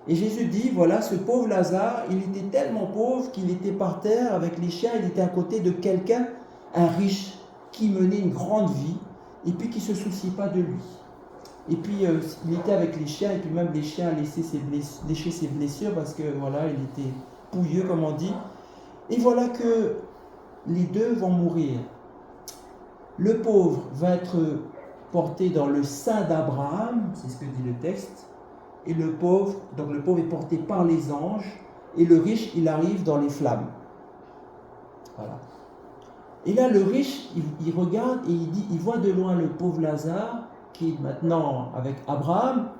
Et Jésus dit, voilà, ce pauvre Lazare, il était tellement pauvre qu'il était par terre avec les chiens, il était à côté de quelqu'un, un riche, qui menait une grande vie, et puis qui ne se soucie pas de lui. Et puis il était avec les chiens, et puis même les chiens léchaient ses blessures, parce que voilà, il était pouilleux, comme on dit. Et voilà que les deux vont mourir. Le pauvre va être porté dans le sein d'Abraham, c'est ce que dit le texte, et le pauvre est porté par les anges, et le riche, il arrive dans les flammes. Voilà. Et là, le riche, il regarde et il voit de loin le pauvre Lazare, qui est maintenant avec Abraham,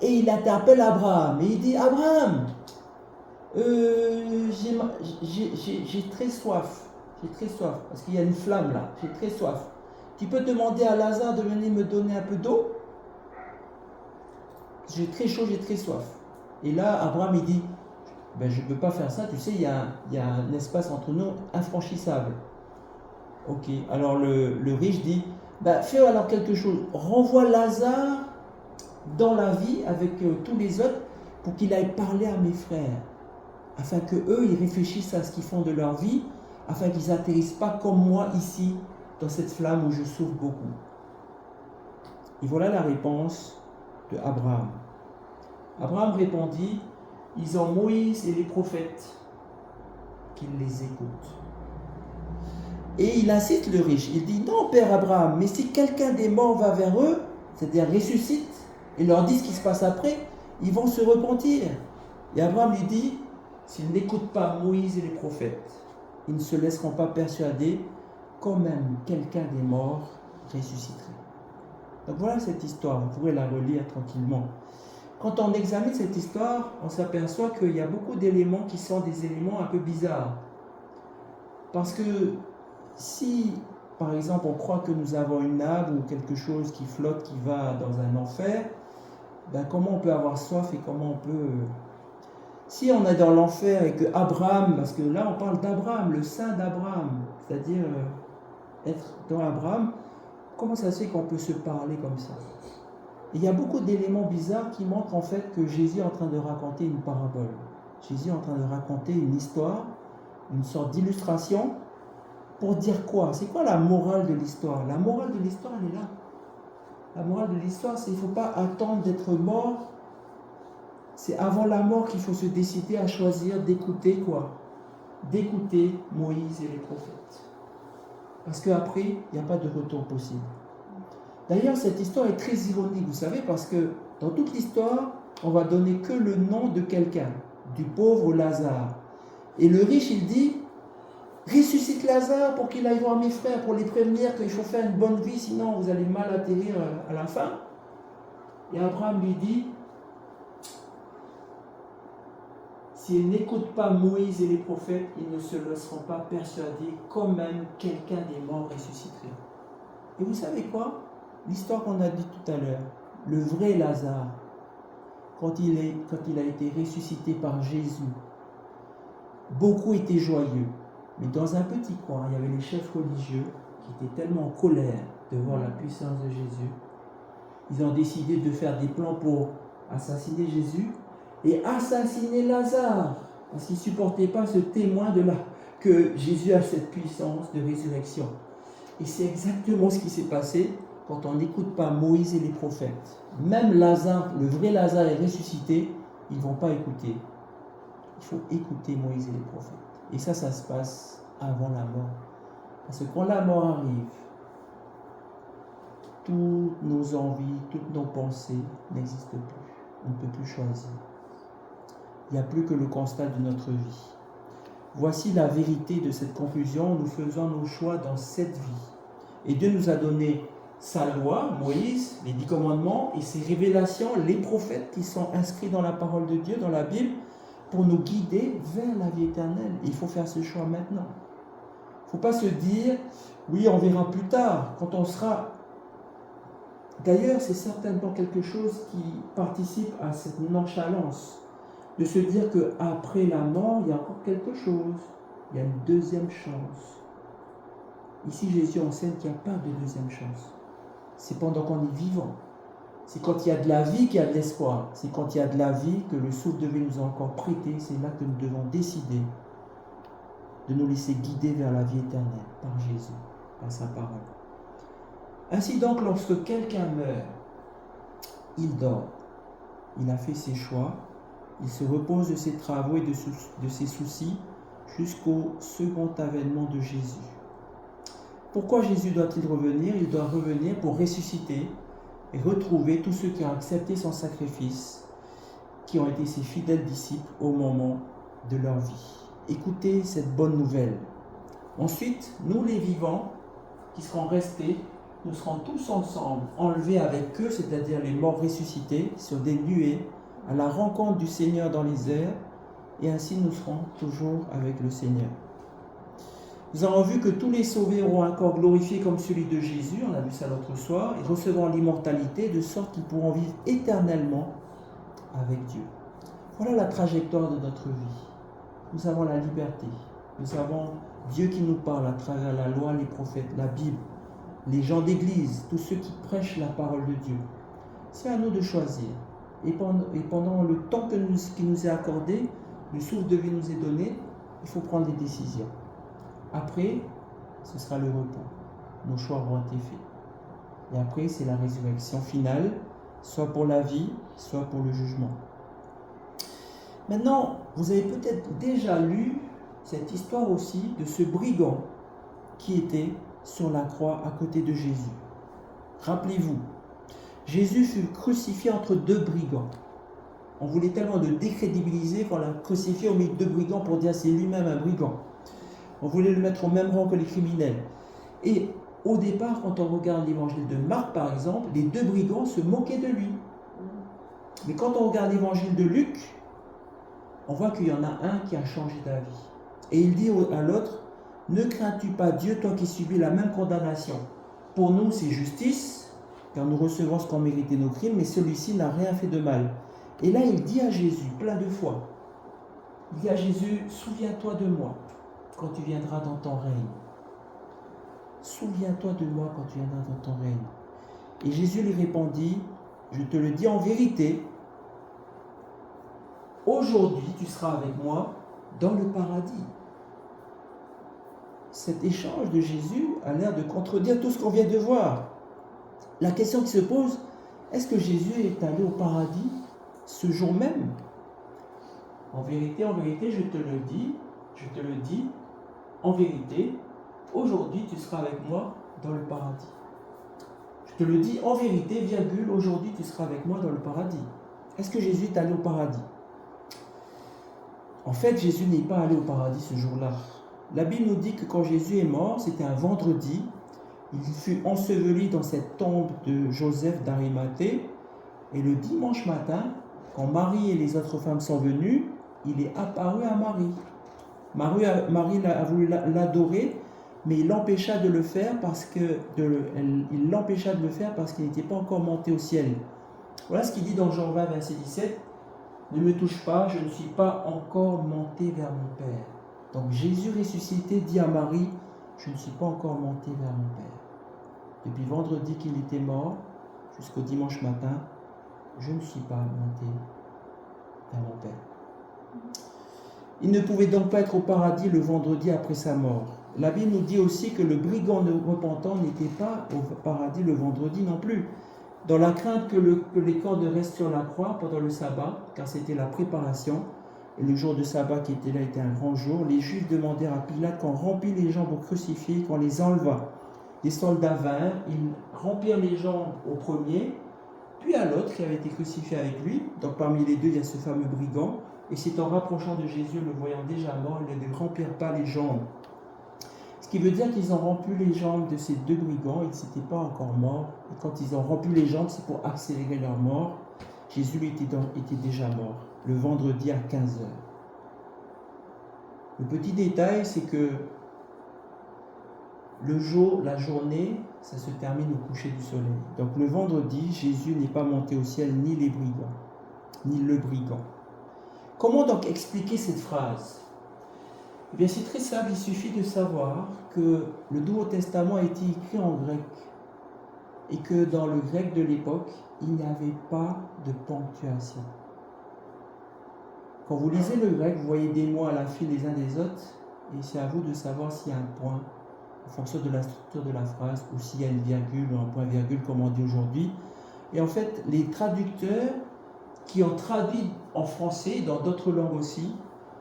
et il interpelle Abraham, et il dit, Abraham, j'ai très soif, parce qu'il y a une flamme là, j'ai très soif. Tu peux demander à Lazare de venir me donner un peu d'eau? J'ai très chaud, j'ai très soif. Et là, Abraham, il dit, ben, je ne peux pas faire ça, tu sais, il y a un espace entre nous infranchissable. Ok, alors le riche dit, ben, fais alors quelque chose, renvoie Lazare dans la vie avec tous les autres pour qu'il aille parler à mes frères, afin qu'eux, ils réfléchissent à ce qu'ils font de leur vie, afin qu'ils n'atterrissent pas comme moi ici, dans cette flamme où je souffre beaucoup. Et voilà la réponse de Abraham. Abraham répondit, ils ont Moïse et les prophètes, qu'ils les écoutent. Et il incite le riche, il dit, non père Abraham, mais si quelqu'un des morts va vers eux, c'est-à-dire ressuscite, et leur dit ce qui se passe après, ils vont se repentir. Et Abraham lui dit, s'ils n'écoutent pas Moïse et les prophètes, ils ne se laisseront pas persuader, quand même quelqu'un des morts ressusciterait. Donc voilà cette histoire, vous pourrez la relire tranquillement. Quand on examine cette histoire, on s'aperçoit qu'il y a beaucoup d'éléments qui sont des éléments un peu bizarres. Parce que si, par exemple, on croit que nous avons une âme ou quelque chose qui flotte, qui va dans un enfer, ben comment on peut avoir soif et comment on peut... Si on est dans l'enfer et que Abraham, parce que là on parle d'Abraham, le sein d'Abraham, c'est-à-dire être dans Abraham, comment ça se fait qu'on peut se parler comme ça? Il y a beaucoup d'éléments bizarres qui montrent en fait que Jésus est en train de raconter une parabole. Jésus est en train de raconter une histoire, une sorte d'illustration, pour dire quoi? C'est quoi la morale de l'histoire? La morale de l'histoire, elle est là. La morale de l'histoire, c'est qu'il ne faut pas attendre d'être mort. C'est avant la mort qu'il faut se décider à choisir d'écouter quoi? D'écouter Moïse et les prophètes. Parce qu'après, il n'y a pas de retour possible. D'ailleurs, cette histoire est très ironique, vous savez, parce que dans toute l'histoire, on va donner que le nom de quelqu'un, du pauvre Lazare. Et le riche, il dit, ressuscite Lazare pour qu'il aille voir mes frères, pour les prévenir qu'il faut faire une bonne vie, sinon vous allez mal atterrir à la fin. Et Abraham lui dit, s'ils n'écoutent pas Moïse et les prophètes, ils ne se laisseront pas persuader quand même quelqu'un des morts ressusciterait. Et vous savez quoi? L'histoire qu'on a dit tout à l'heure, le vrai Lazare, quand il a été ressuscité par Jésus, beaucoup étaient joyeux. Mais dans un petit coin, il y avait les chefs religieux qui étaient tellement en colère de voir la puissance de Jésus. Ils ont décidé de faire des plans pour assassiner Jésus et assassiner Lazare, parce qu'ils ne supportaient pas ce témoin que Jésus a cette puissance de résurrection. Et c'est exactement ce qui s'est passé quand on n'écoute pas Moïse et les prophètes. Même Lazare, le vrai Lazare est ressuscité, ils ne vont pas écouter. Il faut écouter Moïse et les prophètes. Et ça se passe avant la mort. Parce que quand la mort arrive, toutes nos envies, toutes nos pensées n'existent plus. On ne peut plus choisir. Il n'y a plus que le constat de notre vie. Voici la vérité de cette conclusion. Nous faisons nos choix dans cette vie. Et Dieu nous a donné sa loi, Moïse, les 10 commandements, et ses révélations, les prophètes qui sont inscrits dans la parole de Dieu, dans la Bible, pour nous guider vers la vie éternelle. Il faut faire ce choix maintenant. Il ne faut pas se dire, oui, on verra plus tard, quand on sera D'ailleurs, c'est certainement quelque chose qui participe à cette nonchalance, de se dire qu'après la mort, il y a encore quelque chose, il y a une deuxième chance. Ici, Jésus enseigne qu'il n'y a pas de deuxième chance. C'est pendant qu'on est vivant. C'est quand il y a de la vie qu'il y a de l'espoir. C'est quand il y a de la vie que le souffle de vie nous a encore prêté. C'est là que nous devons décider de nous laisser guider vers la vie éternelle par Jésus, par sa parole. Ainsi donc, lorsque quelqu'un meurt, il dort. Il a fait ses choix. Il se repose de ses travaux et de ses soucis jusqu'au second avènement de Jésus. Pourquoi Jésus doit-il revenir? Il doit revenir pour ressusciter et retrouver tous ceux qui ont accepté son sacrifice, qui ont été ses fidèles disciples au moment de leur vie. Écoutez cette bonne nouvelle. Ensuite, nous les vivants qui serons restés, nous serons tous ensemble enlevés avec eux, c'est-à-dire les morts ressuscités, sur des nuées, à la rencontre du Seigneur dans les airs, et ainsi nous serons toujours avec le Seigneur. Nous avons vu que tous les sauvés auront un corps glorifié comme celui de Jésus, on a vu ça l'autre soir, et recevront l'immortalité de sorte qu'ils pourront vivre éternellement avec Dieu. Voilà la trajectoire de notre vie. Nous avons la liberté, nous avons Dieu qui nous parle à travers la loi, les prophètes, la Bible, les gens d'église, tous ceux qui prêchent la parole de Dieu. C'est à nous de choisir. Et pendant le temps qui nous est accordé, le souffle de vie nous est donné, il faut prendre des décisions. Après, ce sera le repos. Nos choix auront été faits. Et après, c'est la résurrection finale, soit pour la vie, soit pour le jugement. Maintenant, vous avez peut-être déjà lu cette histoire aussi de ce brigand qui était sur la croix à côté de Jésus. Rappelez-vous, Jésus fut crucifié entre deux brigands. On voulait tellement le décrédibiliser qu'on l'a crucifié au milieu de deux brigands pour dire c'est lui-même un brigand. On voulait le mettre au même rang que les criminels. Et au départ, quand on regarde l'évangile de Marc, par exemple, les deux brigands se moquaient de lui. Mais quand on regarde l'évangile de Luc, on voit qu'il y en a un qui a changé d'avis. Et il dit à l'autre, « Ne crains-tu pas Dieu, toi qui subis la même condamnation? Pour nous, c'est justice, car nous recevons ce qu'ont mérité nos crimes, mais celui-ci n'a rien fait de mal. » Et là, il dit à Jésus, plein de fois, il dit à Jésus, « Souviens-toi de moi quand tu viendras dans ton règne. Souviens-toi de moi quand tu viendras dans ton règne. » Et Jésus lui répondit, « Je te le dis en vérité, aujourd'hui tu seras avec moi dans le paradis. » Cet échange de Jésus a l'air de contredire tout ce qu'on vient de voir. La question qui se pose, est-ce que Jésus est allé au paradis ce jour même? En vérité, je te le dis, en vérité, aujourd'hui tu seras avec moi dans le paradis. Je te le dis en vérité, virgule, aujourd'hui tu seras avec moi dans le paradis. Est-ce que Jésus est allé au paradis? En fait, Jésus n'est pas allé au paradis ce jour-là. La Bible nous dit que quand Jésus est mort, c'était un vendredi, il fut enseveli dans cette tombe de Joseph d'Arimathée, et le dimanche matin, quand Marie et les autres femmes sont venues, il est apparu à Marie. Marie a voulu l'adorer, mais il l'empêcha de le faire parce qu'il n'était pas encore monté au ciel. Voilà ce qu'il dit dans Jean 20, verset 17. « Ne me touche pas, je ne suis pas encore monté vers mon Père. » Donc Jésus ressuscité dit à Marie, « Je ne suis pas encore monté vers mon Père. » Depuis vendredi qu'il était mort, jusqu'au dimanche matin, je ne suis pas monté vers mon Père. Il ne pouvait donc pas être au paradis le vendredi après sa mort. La Bible nous dit aussi que le brigand repentant n'était pas au paradis le vendredi non plus, dans la crainte que les corps ne restent sur la croix pendant le sabbat, car c'était la préparation, et le jour de sabbat qui était là était un grand jour. Les Juifs demandèrent à Pilate qu'on remplisse les jambes aux crucifiés, qu'on les enleva. Les soldats vinrent, ils remplirent les jambes au premier, puis à l'autre qui avait été crucifié avec lui. Donc parmi les deux, il y a ce fameux brigand. Et c'est en rapprochant de Jésus, le voyant déjà mort, ils ne remplirent pas les jambes. Ce qui veut dire qu'ils ont rompu les jambes de ces deux brigands, ils n'étaient pas encore morts. Et quand ils ont rompu les jambes, c'est pour accélérer leur mort. Jésus était déjà mort, le vendredi à 15h. Le petit détail, c'est que le jour, la journée, ça se termine au coucher du soleil. Donc le vendredi, Jésus n'est pas monté au ciel ni les brigands, ni le brigand. Comment donc expliquer cette phrase? Eh bien c'est très simple, il suffit de savoir que le Nouveau Testament a été écrit en grec et que dans le grec de l'époque, il n'y avait pas de ponctuation. Quand vous lisez le grec, vous voyez des mots à la file les uns des autres et c'est à vous de savoir s'il y a un point en fonction de la structure de la phrase ou s'il y a une virgule ou un point-virgule comme on dit aujourd'hui. Et en fait, les traducteurs qui ont traduit en français, dans d'autres langues aussi,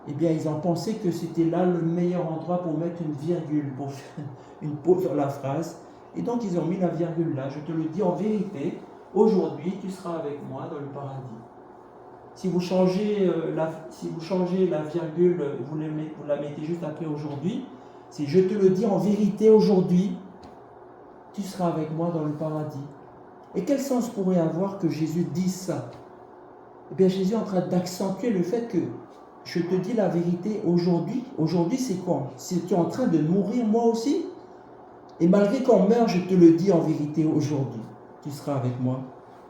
eh bien, ils ont pensé que c'était là le meilleur endroit pour mettre une virgule, pour faire une pause sur la phrase. Et donc, ils ont mis la virgule là. Je te le dis en vérité, aujourd'hui, tu seras avec moi dans le paradis. Si vous changez la virgule, vous la mettez juste après aujourd'hui, c'est je te le dis en vérité aujourd'hui, tu seras avec moi dans le paradis. Et quel sens pourrait avoir que Jésus dise ça? Eh bien, Jésus est en train d'accentuer le fait que je te dis la vérité aujourd'hui. Aujourd'hui, c'est quoi? Si tu es en train de mourir, moi aussi. Et malgré qu'on meure, je te le dis en vérité aujourd'hui. Tu seras avec moi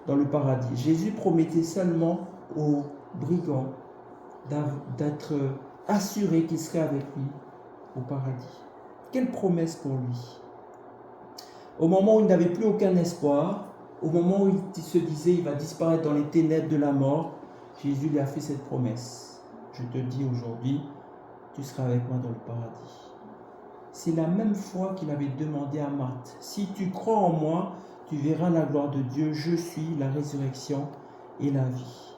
dans le paradis. Jésus promettait seulement aux brigands d'être assurés qu'il serait avec lui au paradis. Quelle promesse pour lui! Au moment où il n'avait plus aucun espoir, au moment où il se disait il va disparaître dans les ténèbres de la mort, Jésus lui a fait cette promesse. Je te dis aujourd'hui, tu seras avec moi dans le paradis. C'est la même foi qu'il avait demandé à Marthe. Si tu crois en moi, tu verras la gloire de Dieu. Je suis la résurrection et la vie.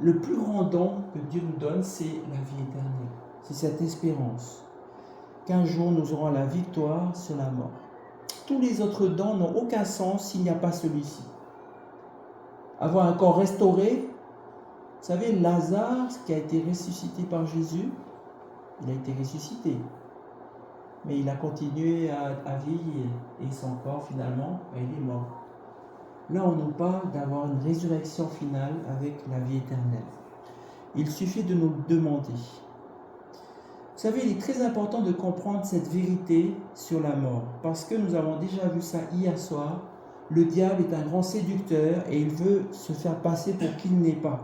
Le plus grand don que Dieu nous donne, c'est la vie éternelle. C'est cette espérance qu'un jour nous aurons la victoire sur la mort. Tous les autres dons n'ont aucun sens s'il n'y a pas celui-ci. Avoir un corps restauré, vous savez, Lazare, qui a été ressuscité par Jésus, il a été ressuscité. Mais il a continué à vieillir. Et son corps, finalement, il est mort. Là, on nous parle d'avoir une résurrection finale avec la vie éternelle. Il suffit de nous le demander. Vous savez, il est très important de comprendre cette vérité sur la mort. Parce que nous avons déjà vu ça hier soir. Le diable est un grand séducteur et il veut se faire passer pour qu'il n'est pas.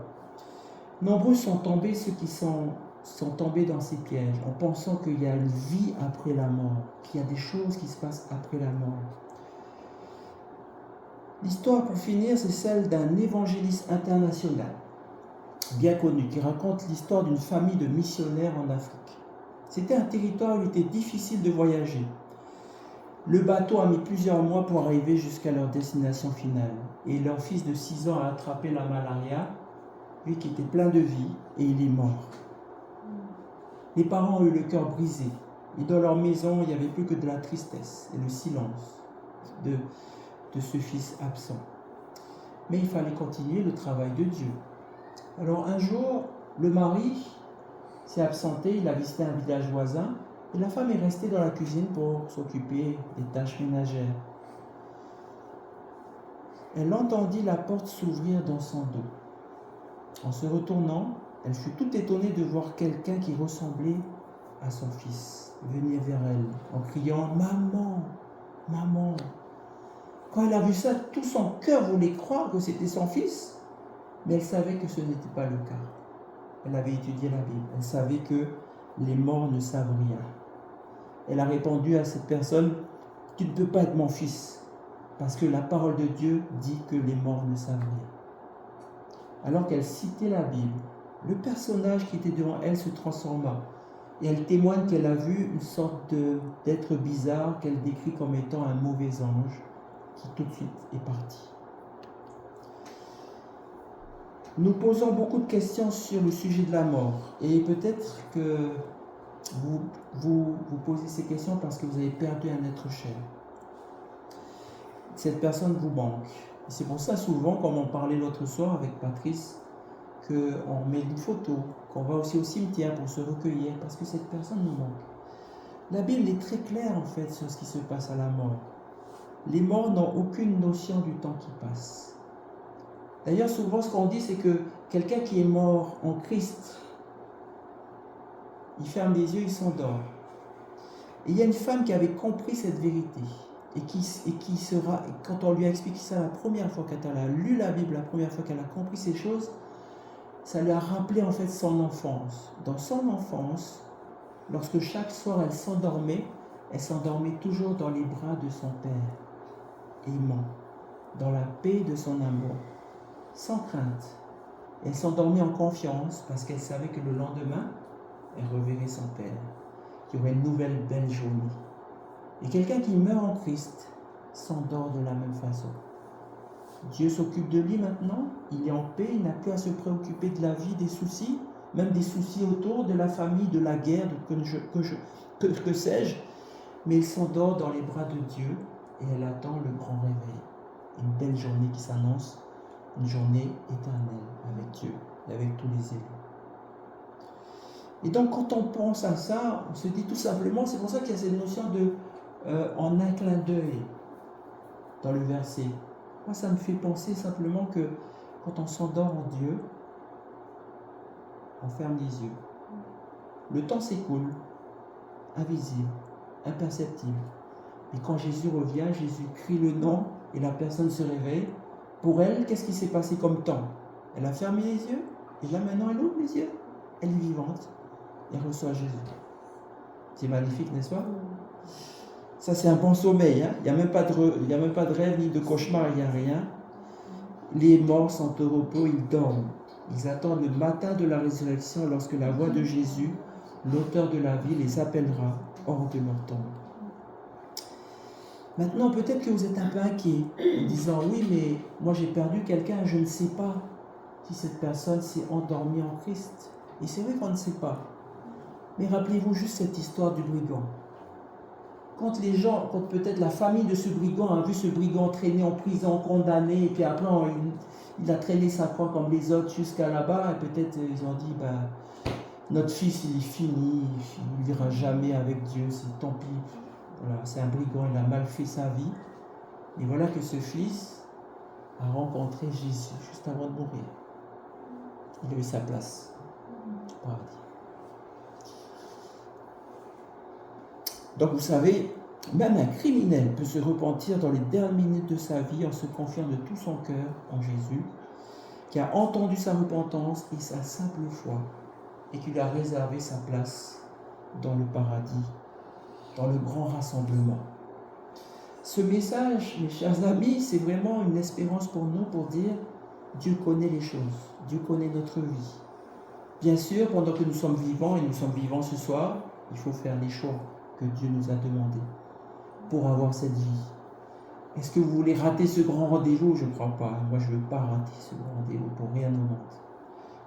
Nombreux sont tombés ceux qui sont tombés dans ces pièges en pensant qu'il y a une vie après la mort, qu'il y a des choses qui se passent après la mort. L'histoire, pour finir, c'est celle d'un évangéliste international, bien connu, qui raconte l'histoire d'une famille de missionnaires en Afrique. C'était un territoire où il était difficile de voyager. Le bateau a mis plusieurs mois pour arriver jusqu'à leur destination finale. Et leur fils de 6 ans a attrapé la malaria, lui qui était plein de vie, et il est mort. Les parents ont eu le cœur brisé. Et dans leur maison, il n'y avait plus que de la tristesse et le silence de ce fils absent. Mais il fallait continuer le travail de Dieu. Alors un jour, le mari s'est absenté, il a visité un village voisin, et la femme est restée dans la cuisine pour s'occuper des tâches ménagères. Elle entendit la porte s'ouvrir dans son dos. En se retournant, elle fut toute étonnée de voir quelqu'un qui ressemblait à son fils venir vers elle en criant « Maman, maman !» Quand elle a vu ça, tout son cœur voulait croire que c'était son fils, mais elle savait que ce n'était pas le cas. Elle avait étudié la Bible, elle savait que les morts ne savent rien. Elle a répondu à cette personne « Tu ne peux pas être mon fils, parce que la parole de Dieu dit que les morts ne savent rien. » Alors qu'elle citait la Bible, le personnage qui était devant elle se transforma. Et elle témoigne qu'elle a vu une sorte d'être bizarre qu'elle décrit comme étant un mauvais ange qui tout de suite est parti. Nous posons beaucoup de questions sur le sujet de la mort. Et peut-être que vous posez ces questions parce que vous avez perdu un être cher. Cette personne vous manque. Et c'est pour ça souvent, comme on parlait l'autre soir avec Patrice, qu'on met une photo, qu'on va aussi au cimetière pour se recueillir, parce que cette personne nous manque. La Bible est très claire en fait sur ce qui se passe à la mort. Les morts n'ont aucune notion du temps qui passe. D'ailleurs, souvent ce qu'on dit, c'est que quelqu'un qui est mort en Christ, il ferme les yeux, il s'endort. Et il y a une femme qui avait compris cette vérité. et qui sera, et quand on lui a expliqué ça la première fois, quand elle a lu la Bible, la première fois qu'elle a compris ces choses, ça lui a rappelé en fait son enfance. Dans son enfance, lorsque chaque soir elle s'endormait toujours dans les bras de son père, aimant, dans la paix de son amour, sans crainte. Elle s'endormait en confiance parce qu'elle savait que le lendemain, elle reverrait son père. Il y aurait une nouvelle belle journée. Et quelqu'un qui meurt en Christ s'endort de la même façon. Dieu s'occupe de lui maintenant, il est en paix, il n'a plus à se préoccuper de la vie, des soucis, même des soucis autour de la famille, de la guerre, que sais-je. Mais il s'endort dans les bras de Dieu et elle attend le grand réveil. Une belle journée qui s'annonce, une journée éternelle avec Dieu et avec tous les élus. Et donc quand on pense à ça, on se dit tout simplement, c'est pour ça qu'il y a cette notion de en un clin d'œil dans le verset. Moi, ça me fait penser simplement que quand on s'endort en Dieu, on ferme les yeux. Le temps s'écoule, invisible, imperceptible. Et quand Jésus revient, Jésus crie le nom et la personne se réveille. Pour elle, qu'est-ce qui s'est passé comme temps? Elle a fermé les yeux et là maintenant elle ouvre les yeux. Elle est vivante et reçoit Jésus. C'est magnifique, n'est-ce pas? Ça, c'est un bon sommeil. Hein? Il n'y a même pas de rêve ni de cauchemar, il n'y a rien. Les morts sont au repos, ils dorment. Ils attendent le matin de la résurrection lorsque la voix de Jésus, l'auteur de la vie, les appellera hors de leur tombe. Maintenant, peut-être que vous êtes un peu inquiet en disant « Oui, mais moi j'ai perdu quelqu'un, je ne sais pas si cette personne s'est endormie en Christ. » Et c'est vrai qu'on ne sait pas. Mais rappelez-vous juste cette histoire du brigand. Quand peut-être la famille de ce brigand a vu ce brigand traîner en prison, condamné, et puis après il a traîné sa croix comme les autres jusqu'à là-bas, et peut-être ils ont dit, notre fils il est fini, il ne vivra jamais avec Dieu, c'est tant pis. Voilà, c'est un brigand, il a mal fait sa vie. Et voilà que ce fils a rencontré Jésus juste avant de mourir. Il a eu sa place au paradis. Donc vous savez, même un criminel peut se repentir dans les dernières minutes de sa vie en se confiant de tout son cœur en Jésus, qui a entendu sa repentance et sa simple foi, et qui lui a réservé sa place dans le paradis, dans le grand rassemblement. Ce message, mes chers amis, c'est vraiment une espérance pour nous pour dire Dieu connaît les choses, Dieu connaît notre vie. Bien sûr, pendant que nous sommes vivants, et nous sommes vivants ce soir, il faut faire les choix que Dieu nous a demandé pour avoir cette vie. Est-ce que vous voulez rater ce grand rendez-vous? Je ne crois pas. Moi, je ne veux pas rater ce grand rendez-vous pour rien au monde.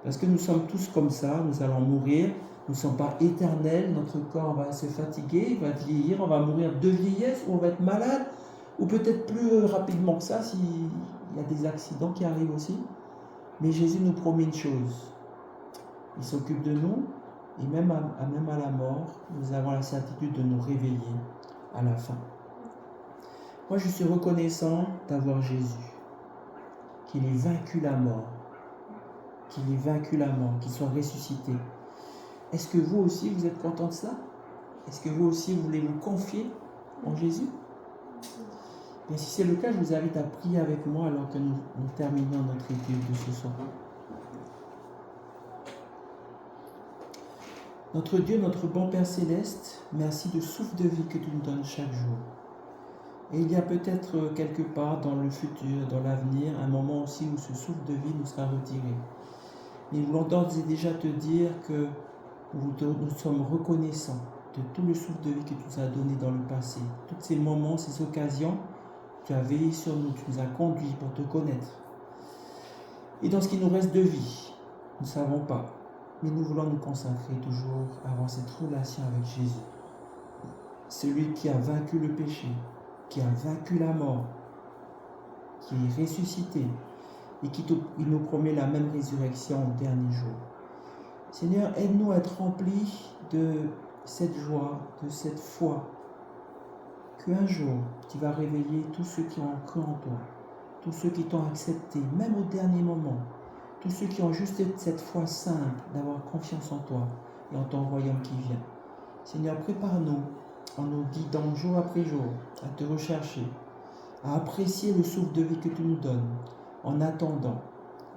Parce que nous sommes tous comme ça, nous allons mourir, nous ne sommes pas éternels, notre corps va se fatiguer, il va vieillir, on va mourir de vieillesse, ou on va être malade, ou peut-être plus rapidement que ça s'il y a des accidents qui arrivent aussi. Mais Jésus nous promet une chose, il s'occupe de nous, et même à la mort, nous avons la certitude de nous réveiller à la fin. Moi, je suis reconnaissant d'avoir Jésus, qu'il ait vaincu la mort, qu'il soit ressuscité. Est-ce que vous aussi, vous êtes content de ça? Est-ce que vous aussi, vous voulez vous confier en Jésus? Bien, si c'est le cas, je vous invite à prier avec moi alors que nous terminons notre étude de ce soir. Notre Dieu, notre bon Père Céleste, merci de souffle de vie que tu nous donnes chaque jour. Et il y a peut-être quelque part dans le futur, dans l'avenir, un moment aussi où ce souffle de vie nous sera retiré. Mais nous voulons d'ores et déjà te dire que nous sommes reconnaissants de tout le souffle de vie que tu nous as donné dans le passé. Tous ces moments, ces occasions, tu as veillé sur nous, tu nous as conduits pour te connaître. Et dans ce qui nous reste de vie, nous ne savons pas. Mais nous voulons nous consacrer toujours à avoir cette relation avec Jésus. Celui qui a vaincu le péché, qui a vaincu la mort, qui est ressuscité et qui nous promet la même résurrection au dernier jour. Seigneur, aide-nous à être remplis de cette joie, de cette foi, qu'un jour tu vas réveiller tous ceux qui ont cru en toi, tous ceux qui t'ont accepté, même au dernier moment. Tous ceux qui ont juste cette foi simple d'avoir confiance en toi et en ton royaume qui vient. Seigneur, prépare-nous en nous guidant jour après jour à te rechercher, à apprécier le souffle de vie que tu nous donnes, en attendant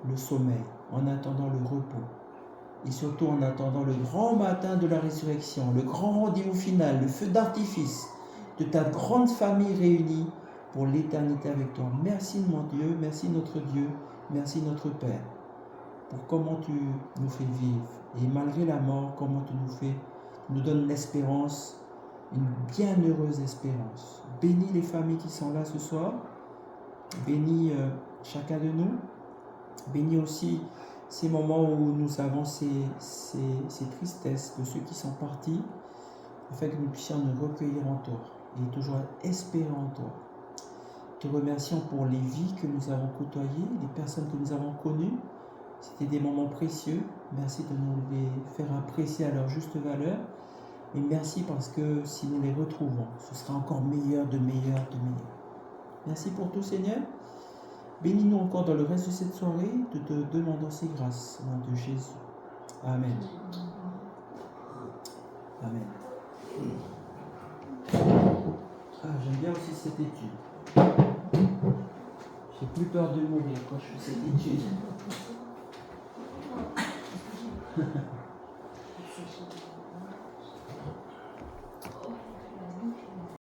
le sommeil, en attendant le repos, et surtout en attendant le grand matin de la résurrection, le grand rendez-vous final, le feu d'artifice de ta grande famille réunie pour l'éternité avec toi. Merci mon Dieu, merci notre Dieu, merci notre Père, pour comment tu nous fais vivre. Et malgré la mort, comment tu nous donnes l'espérance, une bienheureuse espérance. Bénis les familles qui sont là ce soir, bénis chacun de nous, bénis aussi ces moments où nous avons ces tristesses de ceux qui sont partis, afin que nous puissions nous recueillir en toi et toujours espérer en toi. Te remercions pour les vies que nous avons côtoyées, les personnes que nous avons connues. C'était des moments précieux. Merci de nous les faire apprécier à leur juste valeur. Et merci parce que si nous les retrouvons, ce sera encore meilleur, de meilleur, de meilleur. Merci pour tout, Seigneur. Bénis-nous encore dans le reste de cette soirée, de te demandant ces grâces au nom de Jésus. Amen. Amen. J'aime bien aussi cette étude. J'ai plus peur de mourir quand je fais cette étude.